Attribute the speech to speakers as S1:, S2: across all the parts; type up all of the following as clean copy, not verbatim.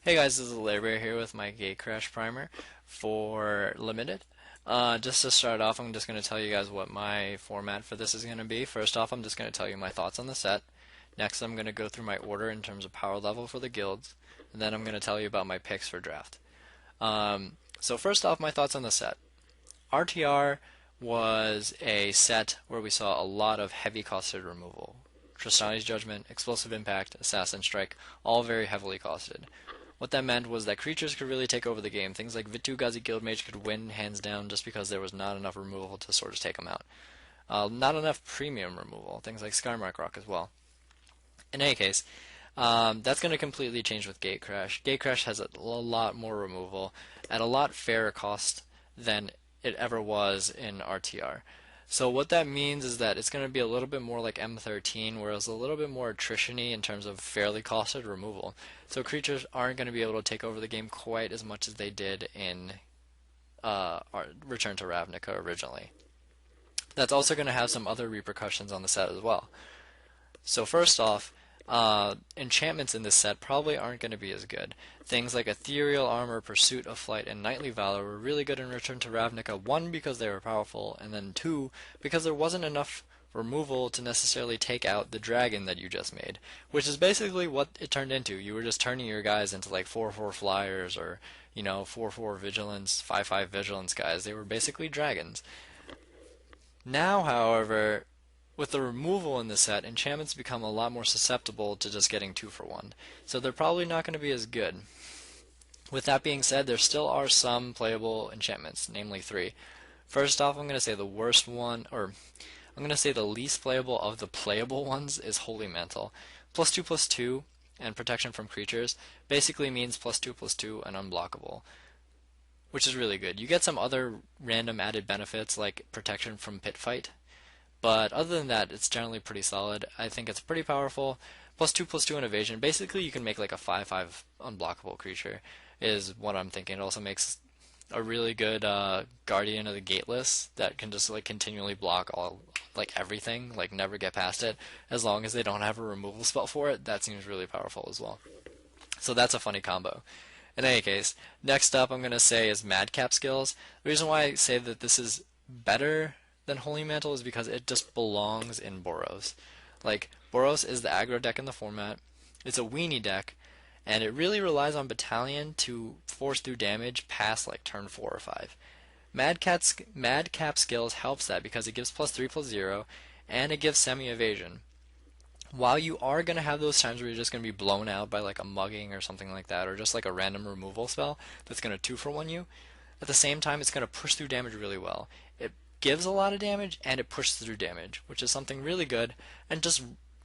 S1: Hey guys, this is Lehrbehr here with my Gatecrash primer for Limited. Just to start off, I'm just going to tell you guys what my format for this is going to be. First off, I'm just going to tell you my thoughts on the set. Next, I'm going to go through my order in terms of power level for the guilds. And then I'm going to tell you about my picks for draft. So first off, my thoughts on the set. RTR was a set where we saw a lot of heavy costed removal. Tristani's Judgment, Explosive Impact, Assassin Strike, all very heavily costed. What that meant was that creatures could really take over the game. Things like Vitu-Ghazi Guildmage could win hands down just because there was not enough removal to sort of take them out. Not enough premium removal. Things like Skymark Rock as well. In any case, that's going to completely change with Gatecrash. Gatecrash has a lot more removal at a lot fairer cost than it ever was in RTR. So what that means is that it's going to be a little bit more like M13, whereas a little bit more attrition-y in terms of fairly costed removal. So creatures aren't going to be able to take over the game quite as much as they did in Return to Ravnica originally. That's also going to have some other repercussions on the set as well. So first off, enchantments in this set probably aren't going to be as good. Things like Ethereal Armor, Pursuit of Flight, and Knightly Valor were really good in Return to Ravnica, one, because they were powerful, and then two, because there wasn't enough removal to necessarily take out the dragon that you just made, which is basically what it turned into. You were just turning your guys into like 4/4 flyers or, 4/4 vigilance, 5/5 vigilance guys. They were basically dragons. Now, however, with the removal in the set, enchantments become a lot more susceptible to just getting 2-for-1. So they're probably not going to be as good. With that being said, there still are some playable enchantments, namely 3. First off, I'm going to say the worst one, or I'm going to say the least playable of the playable ones is Holy Mantle. +2/+2 and protection from creatures basically means +2/+2 and unblockable, which is really good. You get some other random added benefits like protection from pit fight, but other than that, it's generally pretty solid. I think it's pretty powerful. +2/+2 and evasion. Basically, you can make like a 5/5 unblockable creature, is what I'm thinking. It also makes a really good Guardian of the Gateless that can just like continually block everything, like never get past it, as long as they don't have a removal spell for it. That seems really powerful as well. So that's a funny combo. In any case, next up I'm going to say is Madcap skills. The reason why I say that this is better than Holy Mantle is because it just belongs in Boros. Like, Boros is the aggro deck in the format. It's a weenie deck, and it really relies on Battalion to force through damage past like turn 4 or 5. Madcap skills helps that because it gives +3/+0, and it gives semi-evasion. While you are going to have those times where you're just going to be blown out by like a mugging or something like that, or just like a random removal spell that's going to 2-for-1 you, at the same time it's going to push through damage really well. It gives a lot of damage and it pushes through damage, which is something really good and just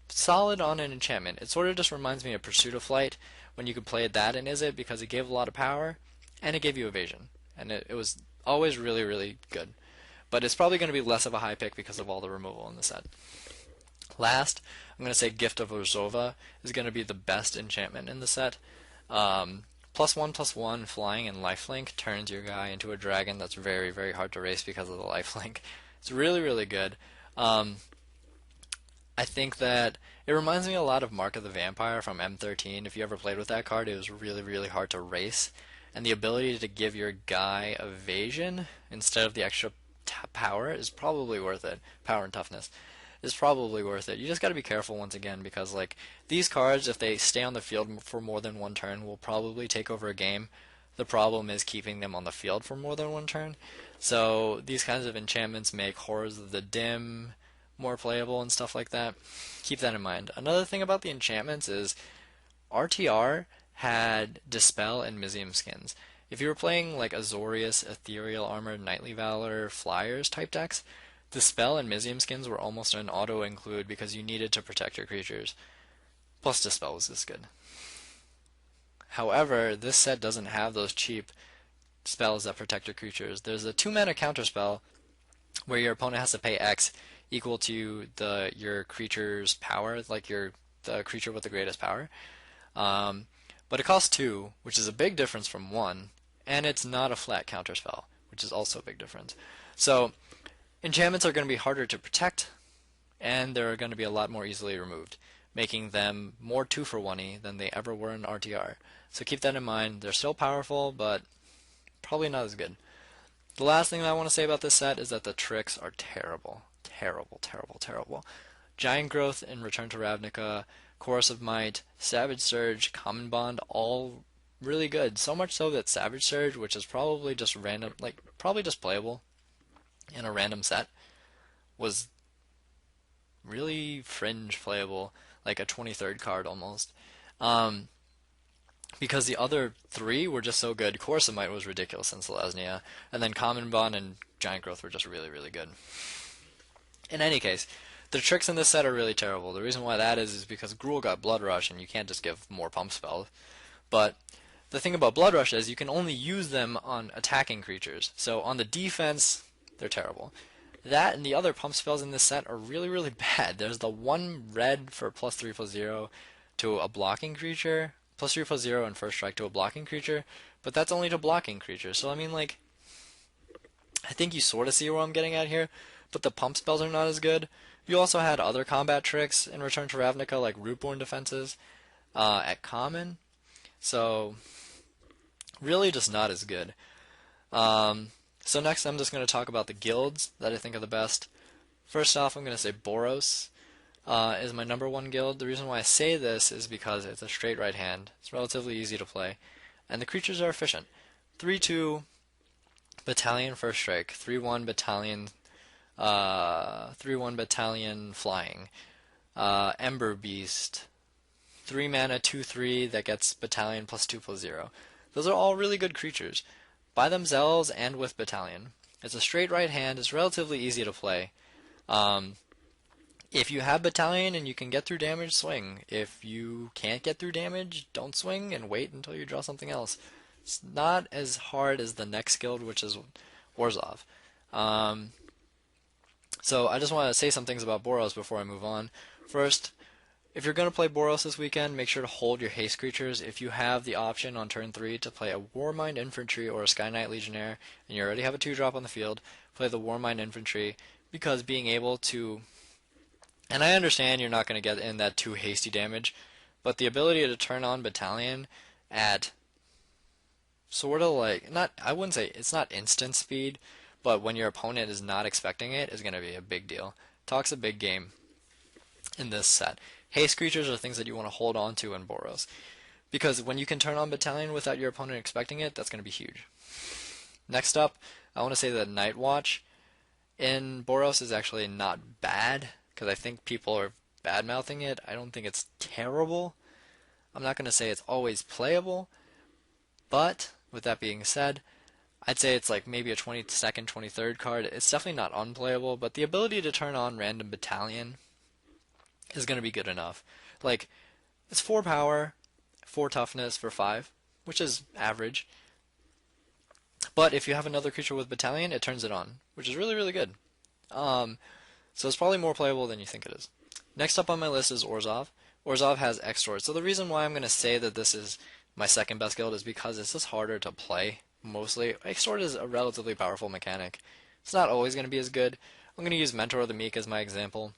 S1: solid on an enchantment. It sort of just reminds me of Pursuit of Flight when you could play that in Izzet because it gave a lot of power and it gave you evasion, and it was always really, really good. But it's probably going to be less of a high pick because of all the removal in the set. Last, I'm going to say Gift of Orzhova is going to be the best enchantment in the set. +1/+1 flying and lifelink turns your guy into a dragon that's very, very hard to race because of the lifelink. It's really, really good. I think that it reminds me a lot of Mark of the Vampire from M13. If you ever played with that card, it was really, really hard to race. And the ability to give your guy evasion instead of the extra power is probably worth it. Power and toughness is probably worth it. You just got to be careful once again because like these cards, if they stay on the field for more than one turn, will probably take over a game. The problem is keeping them on the field for more than one turn. So these kinds of enchantments make Horrors of the Dim more playable and stuff like that. Keep that in mind. Another thing about the enchantments is RTR had Dispel and Mizium skins. If you were playing like Azorius, Ethereal Armor, Knightly Valor, Flyers type decks, Dispel and Mizium skins were almost an auto-include because you needed to protect your creatures. Plus Dispel was this good. However, this set doesn't have those cheap spells that protect your creatures. There's a 2-mana counterspell where your opponent has to pay X equal to your creature's power, like the creature with the greatest power. But it costs 2, which is a big difference from 1, and it's not a flat counterspell, which is also a big difference. So enchantments are going to be harder to protect, and they're going to be a lot more easily removed. making them more 2-for-1-y than they ever were in RTR. So keep that in mind. They're still powerful, but probably not as good. The last thing that I want to say about this set is that the tricks are terrible. Terrible, terrible, terrible. Giant Growth in Return to Ravnica, Chorus of Might, Savage Surge, Common Bond, all really good. So much so that Savage Surge, which is probably just random, like probably just playable in a random set, was really fringe playable, like a 23rd card almost. Because the other three were just so good. Chorus of Might was ridiculous in Selesnya, and then Common Bond and Giant Growth were just really, really good. In any case, the tricks in this set are really terrible. The reason why that is because Gruul got Blood Rush, and you can't just give more pump spells. But the thing about Blood Rush is you can only use them on attacking creatures. So on the defense, they're terrible. That and the other pump spells in this set are really, really bad. There's the one red for +3/+0 to a blocking creature, +3/+0 and first strike to a blocking creature, but that's only to blocking creatures. So I mean, like, I think you sort of see where I'm getting at here, but the pump spells are not as good. You also had other combat tricks in Return to Ravnica, like Rootborn defenses at common, so really just not as good. So next I'm just going to talk about the guilds that I think are the best. First off, I'm going to say Boros is my #1 guild. The reason why I say this is because it's a straight right hand. It's relatively easy to play, and the creatures are efficient. 3/2 battalion first strike, 3/1 battalion, 3/1 battalion flying, Ember Beast, 3 mana 2/3 that gets battalion +2/+0. Those are all really good creatures by themselves and with battalion. It's a straight right hand. It's relatively easy to play. If you have battalion and you can get through damage, swing. If you can't get through damage, don't swing and wait until you draw something else. It's not as hard as the next guild, which is Warzov. So I just want to say some things about Boros before I move on. First, if you're going to play Boros this weekend, make sure to hold your haste creatures. If you have the option on turn 3 to play a Warmind Infantry or a Sky Knight Legionnaire, and you already have a 2-drop on the field, play the Warmind Infantry, because being able to... And I understand you're not going to get in that too hasty damage, but the ability to turn on Battalion at sort of like... I wouldn't say it's not instant speed, but when your opponent is not expecting it, is going to be a big deal. Talks a big game in this set. Haste creatures are things that you want to hold on to in Boros, because when you can turn on Battalion without your opponent expecting it, that's going to be huge. Next up, I want to say that Night Watch in Boros is actually not bad, because I think people are bad-mouthing it. I don't think it's terrible. I'm not going to say it's always playable, but with that being said, I'd say it's like maybe a 22nd, 23rd card. It's definitely not unplayable, but the ability to turn on random Battalion is going to be good enough. Like, it's 4 power, 4 toughness for 5, which is average. But if you have another creature with Battalion, it turns it on, which is really, really good. So it's probably more playable than you think it is. Next up on my list is Orzhov. Orzhov has Extort. So the reason why I'm going to say that this is my second best guild is because it's just harder to play, mostly. Extort is a relatively powerful mechanic. It's not always going to be as good. I'm going to use Mentor of the Meek as my example.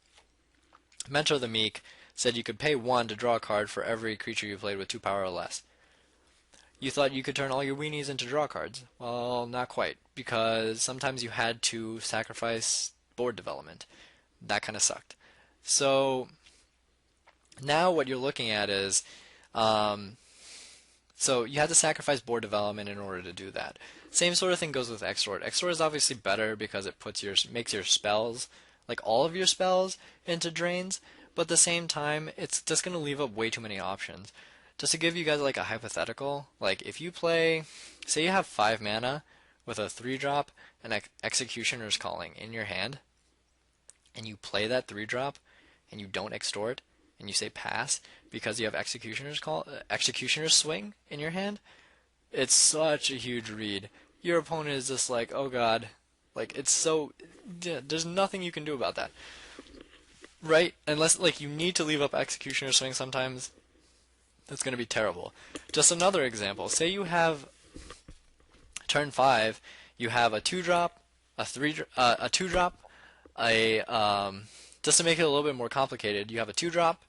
S1: Mentor of the Meek said you could pay 1 to draw a card for every creature you played with 2 power or less. You thought you could turn all your weenies into draw cards. Well, not quite, because sometimes you had to sacrifice board development. That kind of sucked. So now what you're looking at is, so you had to sacrifice board development in order to do that. Same sort of thing goes with Extort. Extort is obviously better because it makes your spells, like all of your spells, into drains, but at the same time, it's just going to leave up way too many options. Just to give you guys like a hypothetical, like if you play, say you have 5 mana with a 3-drop and Executioner's Calling in your hand, and you play that 3-drop and you don't extort and you say pass because you have Executioner's Swing in your hand, it's such a huge read. Your opponent is just like, oh god, like it's so, there's nothing you can do about that, right? Unless like you need to leave up Executioner's Swing sometimes. That's going to be terrible. Just another example. Say you have turn 5, you have a 2-drop, a 2-drop, just to make it a little bit more complicated, you have a 2-drop,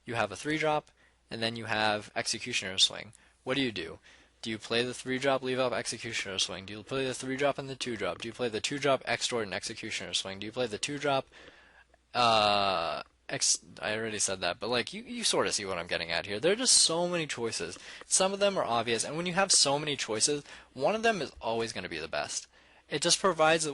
S1: you have a 3-drop, and then you have Executioner Swing. What do? Do you play the 3-drop, leave up Executioner Swing? Do you play the 3-drop and the 2-drop? Do you play the 2-drop, Extort, and Executioner Swing? Do you play the 2-drop, I already said that, but like you sort of see what I'm getting at here. There are just so many choices. Some of them are obvious, and when you have so many choices, one of them is always going to be the best. It just provides a,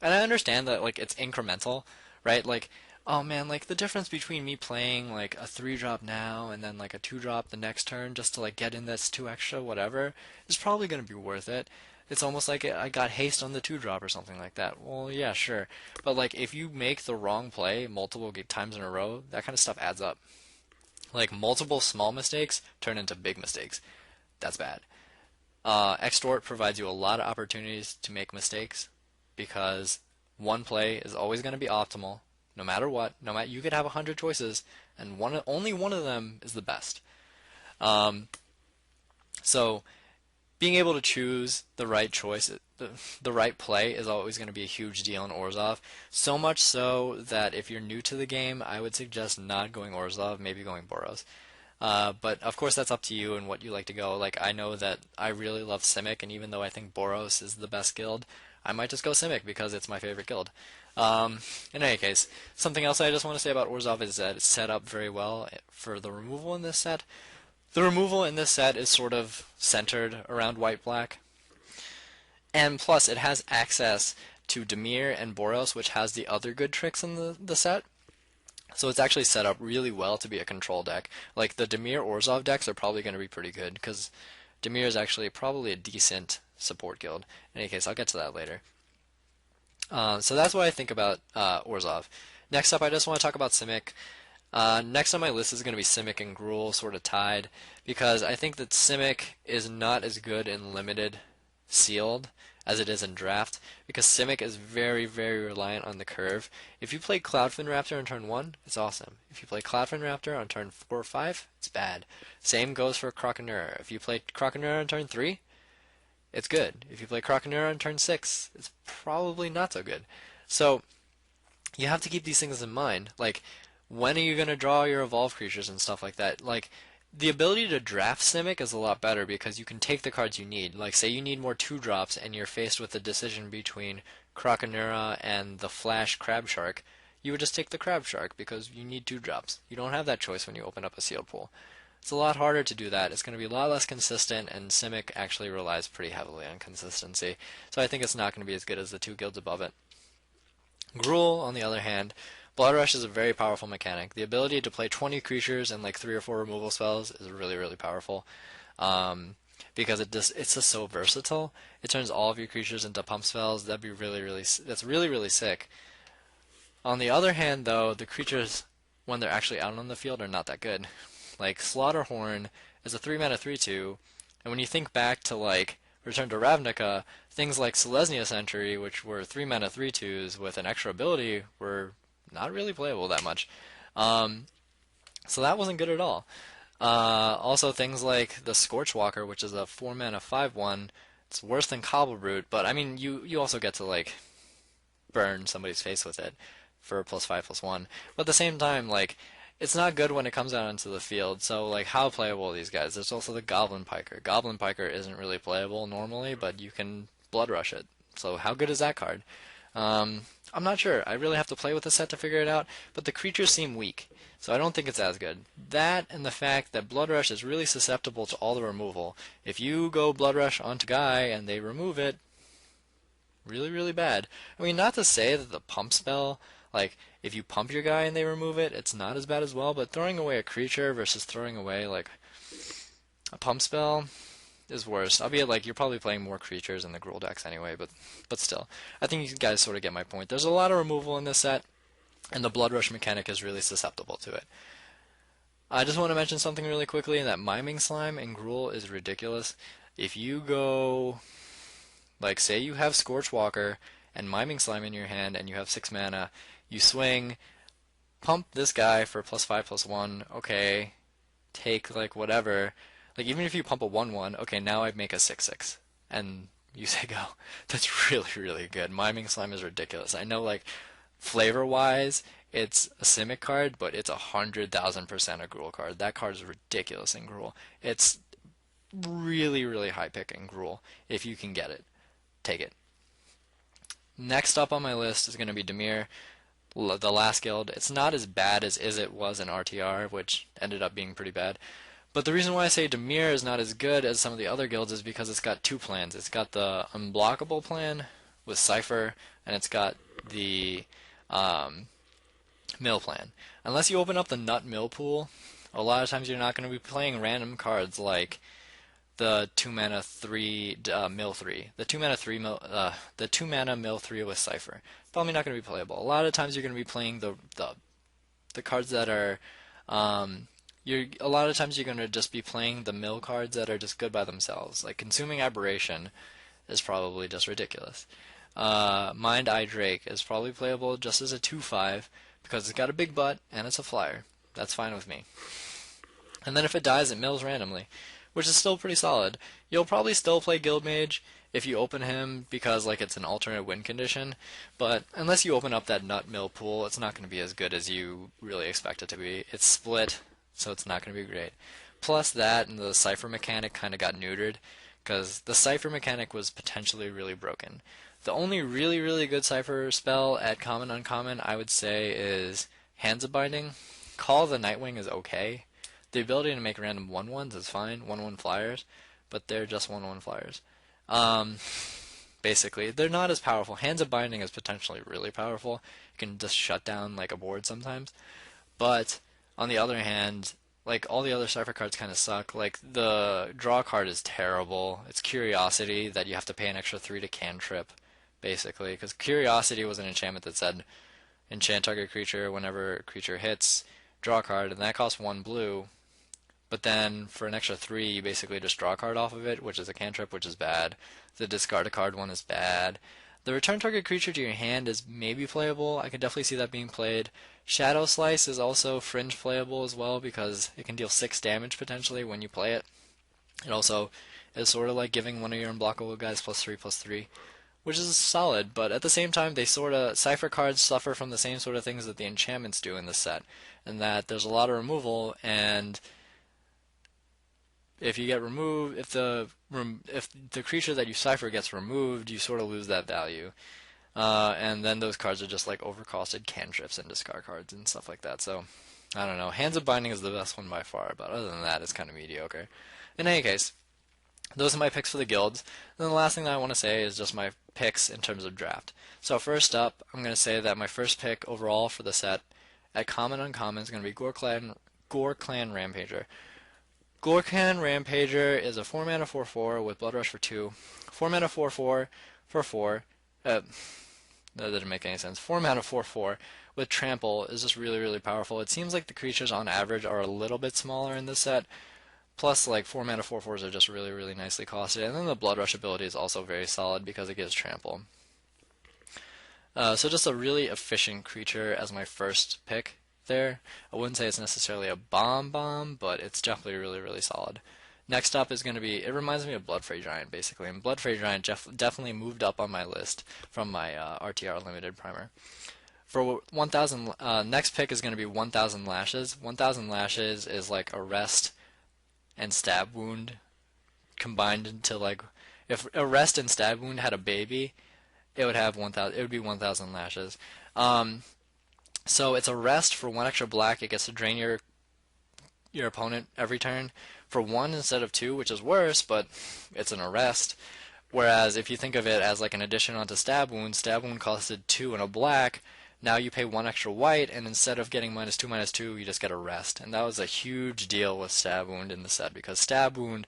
S1: and I understand that like it's incremental, right? Like, oh man, like the difference between me playing like a 3-drop now and then like a 2-drop the next turn just to like get in this 2 extra whatever is probably going to be worth it. It's almost like I got haste on the 2-drop or something like that. Well, yeah, sure. But like if you make the wrong play multiple times in a row, that kind of stuff adds up. Like multiple small mistakes turn into big mistakes. That's bad. Extort provides you a lot of opportunities to make mistakes because one play is always going to be optimal, no matter what. No matter, you could have 100 choices, and only one of them is the best. So being able to choose the right choice, the right play is always going to be a huge deal in Orzhov. So much so that if you're new to the game, I would suggest not going Orzhov, maybe going Boros. But of course that's up to you and what you like to go. Like I know that I really love Simic, and even though I think Boros is the best guild, I might just go Simic because it's my favorite guild. In any case, something else I just want to say about Orzhov is that it's set up very well for the removal in this set. The removal in this set is sort of centered around white-black. And plus, it has access to Dimir and Boros, which has the other good tricks in the set. So it's actually set up really well to be a control deck. Like, the Dimir Orzhov decks are probably going to be pretty good, because Dimir is actually probably a decent support guild. In any case, I'll get to that later. So that's what I think about Orzhov. Next up, I just want to talk about Simic. Next on my list is going to be Simic and Gruul, sort of tied, because I think that Simic is not as good in limited sealed as it is in draft, because Simic is very, very reliant on the curve. If you play Cloudfin Raptor on turn 1, it's awesome. If you play Cloudfin Raptor on turn 4 or 5, it's bad. Same goes for Croconura. If you play Croconura on turn 3, it's good. If you play Croconura on turn 6, it's probably not so good. So you have to keep these things in mind. Like, when are you going to draw your evolved creatures and stuff like that? Like, the ability to draft Simic is a lot better because you can take the cards you need. Like, say you need more 2-drops and you're faced with the decision between Croconura and the Flash Crab Shark, you would just take the Crab Shark because you need 2-drops. You don't have that choice when you open up a sealed pool. It's a lot harder to do that. It's going to be a lot less consistent, and Simic actually relies pretty heavily on consistency. So I think it's not going to be as good as the 2 guilds above it. Gruul, on the other hand, Blood Rush is a very powerful mechanic. The ability to play 20 creatures and like 3 or 4 removal spells is really, really powerful. Because it's just so versatile. It turns all of your creatures into pump spells. That's really, really sick. On the other hand, though, the creatures, when they're actually out on the field, are not that good. Like, Slaughterhorn is a 3-mana 3/2, and when you think back to, like, Return to Ravnica, things like Selesnya Sentry, which were 3-mana 3/2s with an extra ability, were not really playable that much. So that wasn't good at all. Also, things like the Scorchwalker, which is a 4-mana 5/1, it's worse than Cobblebrute, but, I mean, you also get to, like, burn somebody's face with it for +5/+1. But at the same time, like, it's not good when it comes out into the field, so like how playable are these guys? There's also the Goblin Piker. Goblin Piker isn't really playable normally, but you can Blood Rush it. So how good is that card? I'm not sure. I really have to play with the set to figure it out, but the creatures seem weak, so I don't think it's as good. That and the fact that Blood Rush is really susceptible to all the removal. If you go Blood Rush onto Guy and they remove it, really, really bad. I mean, not to say that the pump spell, like, if you pump your guy and they remove it, it's not as bad as well, but throwing away a creature versus throwing away, like, a pump spell is worse. Albeit, like, you're probably playing more creatures in the Gruul decks anyway, but still. I think you guys sort of get my point. There's a lot of removal in this set, and the Blood Rush mechanic is really susceptible to it. I just want to mention something really quickly, and that Miming Slime in Gruul is ridiculous. If you go, like, say you have Scorchwalker and Miming Slime in your hand, and you have 6 mana, you swing, pump this guy for +5/+1, okay, take, like, whatever. Like, even if you pump a 1/1, okay, now I make a 6/6, and you say go. That's really, really good. Miming Slime is ridiculous. I know, like, flavor-wise, It's a Simic card, but it's 100,000% a Gruul card. That card is ridiculous in Gruul. It's really, really high pick in Gruul. If you can get it, take it. Next up on my list is going to be Dimir, the last guild. It's not as bad as it was in RTR, which ended up being pretty bad. But the reason why I say Dimir is not as good as some of the other guilds is because it's got two plans. It's got the unblockable plan with Cypher, and it's got the mill plan. Unless you open up the nut mill pool, a lot of times you're not going to be playing random cards like the 2-mana 3 mill 3, the 2-mana 3 mill, the 2-mana mill 3 with Cypher. Probably not going to be playable. A lot of times you're going to be playing the cards that are a lot of times you're going to just be playing the mill cards that are just good by themselves. Like Consuming Aberration is probably just ridiculous. Mind Eye Drake is probably playable just as a 2/5 because it's got a big butt and it's a flyer. That's fine with me. And then if it dies, it mills randomly, which is still pretty solid. You'll probably still play Guildmage if you open him because like it's an alternate win condition, but unless you open up that nut mill pool, it's not going to be as good as you really expect it to be. It's split, so it's not going to be great. Plus that and the Cypher mechanic kind of got neutered because the Cypher mechanic was potentially really broken. The only really, really good Cypher spell at common uncommon I would say is Hands of Binding. Call of the Nightwing is okay. The ability to make random 1/1s is fine, 1/1 flyers, but they're just 1/1 flyers. Basically, they're not as powerful. Hands of Binding is potentially really powerful. You can just shut down like a board sometimes. But on the other hand, like all the other Cypher cards kind of suck. Like the draw card is terrible. It's Curiosity that you have to pay an extra 3 to cantrip, basically, because Curiosity was an enchantment that said enchant target creature whenever creature hits, draw a card, and that costs 1 blue. But then for an extra 3, you basically just draw a card off of it, which is a cantrip, which is bad. The discard a card one is bad. The return target creature to your hand is maybe playable. I could definitely see that being played. Shadow Slice is also fringe playable as well because it can deal 6 damage potentially when you play it. It also is sort of like giving one of your unblockable guys +3/+3, which is solid, but at the same time they sort of, Cypher cards suffer from the same sort of things that the enchantments do in this set, and that there's a lot of removal, and if you get removed, if the creature that you Cypher gets removed, you sort of lose that value. And then those cards are just like overcosted cantrips and discard cards and stuff like that. So, I don't know. Hands of Binding is the best one by far, but other than that, it's kind of mediocre. In any case, those are my picks for the guilds. And then the last thing that I want to say is just my picks in terms of draft. So first up, I'm going to say that my first pick overall for the set at common uncommon is going to be Gore-Clan Rampager. Gore-Clan Rampager is a 4-mana 4/4 with Blood Rush for 2. 4-mana 4/4 for 4. That didn't make any sense. 4-mana 4/4 with Trample is just really, really powerful. It seems like the creatures on average are a little bit smaller in this set. Plus, like 4-mana 4/4s are just really, really nicely costed. And then the Blood Rush ability is also very solid because it gives Trample. So just a really efficient creature as my first pick there. I wouldn't say it's necessarily a bomb, but it's definitely really, really solid. Next up is going to be, it reminds me of Bloodfray Giant, basically. And Bloodfray Giant definitely moved up on my list from my RTR Limited primer. For 1,000, next pick is going to be 1,000 Lashes. 1,000 Lashes is like Arrest and Stab Wound combined into like, if Arrest and Stab Wound had a baby, it would have 1,000. It would be 1,000 Lashes. So it's Arrest for 1 extra black. It gets to drain your opponent every turn for 1 instead of 2, which is worse, but it's an Arrest. Whereas if you think of it as like an addition onto Stab Wound costed 2 and a black. Now you pay 1 extra white, and instead of getting -2/-2, you just get Arrest. And that was a huge deal with Stab Wound in the set, because Stab Wound,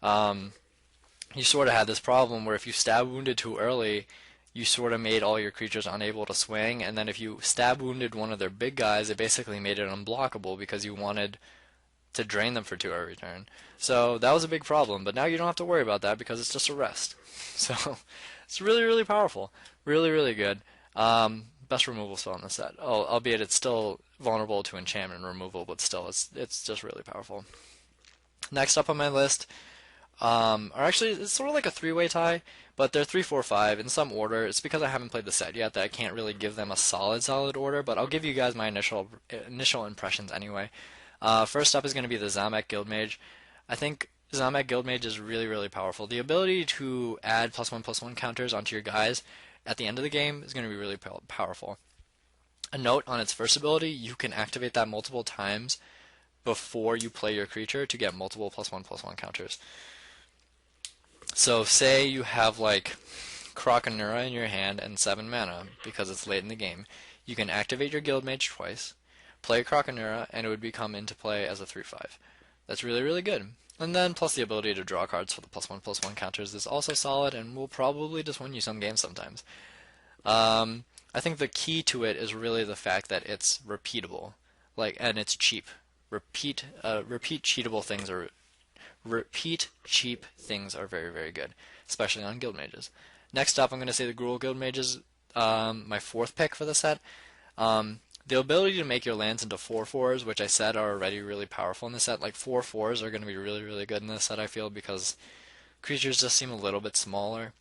S1: you sort of had this problem where if you Stab Wounded too early, you sort of made all your creatures unable to swing, and then if you Stab Wounded one of their big guys, it basically made it unblockable because you wanted to drain them for 2 every turn. So that was a big problem, but now you don't have to worry about that because it's just Arrest. So it's really, really powerful. Really, really good. Best removal spell in the set. Oh, albeit it's still vulnerable to enchantment removal, but still, it's just really powerful. Next up on my list, Or actually, it's sort of like a three-way tie, but they're 3, 4, 5 in some order. It's because I haven't played the set yet that I can't really give them a solid order, but I'll give you guys my initial impressions anyway. First up is going to be the Zamek Guildmage. I think Zamek Guildmage is really powerful. The ability to add +1/+1 counters onto your guys at the end of the game is going to be really powerful. A note on its first ability, you can activate that multiple times before you play your creature to get multiple +1/+1 counters. So say you have like Croconura in your hand and 7 mana because it's late in the game. You can activate your Guildmage twice, play Croconura, and it would become into play as a 3/5. That's really good. And then plus the ability to draw cards for the +1/+1 counters is also solid and will probably just win you some games sometimes. I think the key to it is really the fact that it's repeatable, and it's cheap. Repeat cheap things are very good, especially on guild mages. Next up, I'm going to say the Gruul guild mages, my fourth pick for the set. The ability to make your lands into 4/4s, which I said are already really powerful in the set. Like 4/4s are going to be really good in this set, I feel, because creatures just seem a little bit smaller.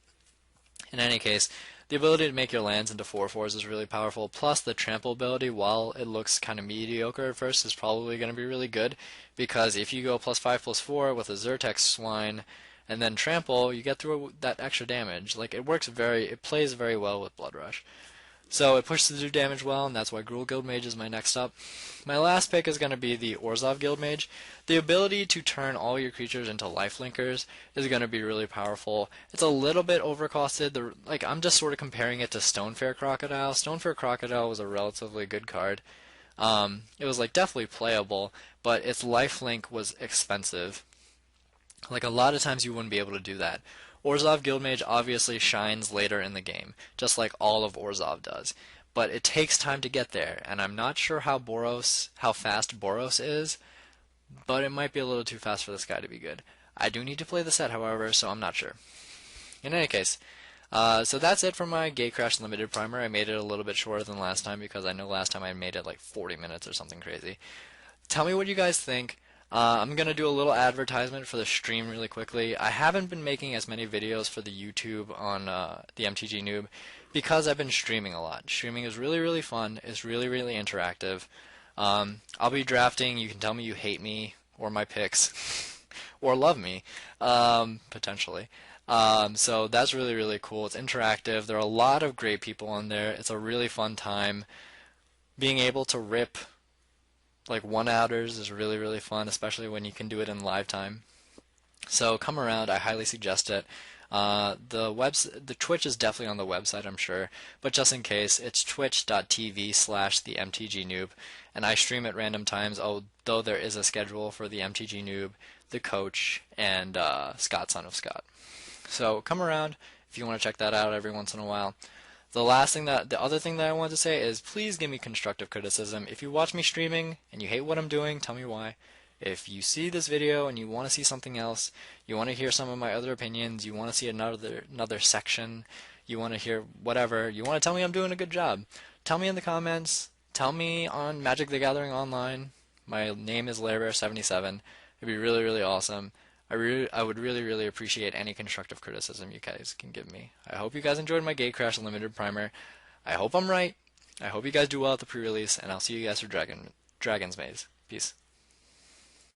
S1: In any case, the ability to make your lands into 4/4s is really powerful, plus the trample ability, while it looks kind of mediocre at first, is probably going to be really good, because if you go +5/+4 with a Zyrtex Swine, and then trample, you get through that extra damage. Like, it plays very well with Blood Rush. So it pushes through damage well, and that's why Gruul Guildmage is my next up. My last pick is going to be the Orzhov Guildmage. The ability to turn all your creatures into lifelinkers is going to be really powerful. It's a little bit overcosted. I'm just sort of comparing it to Stonefair Crocodile. Stonefair Crocodile was a relatively good card. It was definitely playable, but its lifelink was expensive. Like, a lot of times you wouldn't be able to do that. Orzhov Guildmage obviously shines later in the game, just like all of Orzhov does. But it takes time to get there, and I'm not sure how fast Boros is, but it might be a little too fast for this guy to be good. I do need to play the set, however, so I'm not sure. In any case, so that's it for my Gatecrash Limited Primer. I made it a little bit shorter than last time because I know last time I made it like 40 minutes or something crazy. Tell me what you guys think. I'm going to do a little advertisement for the stream really quickly. I haven't been making as many videos for the YouTube on the mtgnoob because I've been streaming a lot. Streaming is really fun. It's really interactive. I'll be drafting. You can tell me you hate me or my picks or love me, potentially. So that's really cool. It's interactive. There are a lot of great people on there. It's a really fun time. Being able to rip one-outers is really fun, especially when you can do it in live time. So come around, I highly suggest it. The Twitch is definitely on the website, I'm sure, but just in case, it's twitch.tv/themtgnoob, and I stream at random times, although there is a schedule for the mtgnoob, the coach, and Scott, son of Scott. So come around if you want to check that out every once in a while. The other thing that I wanted to say is please give me constructive criticism. If you watch me streaming and you hate what I'm doing, tell me why. If you see this video and you want to see something else, you want to hear some of my other opinions, you want to see another section, you want to hear whatever, you want to tell me I'm doing a good job, tell me in the comments, tell me on Magic the Gathering Online. My name is Lehrbehr77. It'd be really awesome. I would really appreciate any constructive criticism you guys can give me. I hope you guys enjoyed my Gatecrash Limited Primer. I hope I'm right. I hope you guys do well at the pre-release, and I'll see you guys for Dragon's Maze. Peace.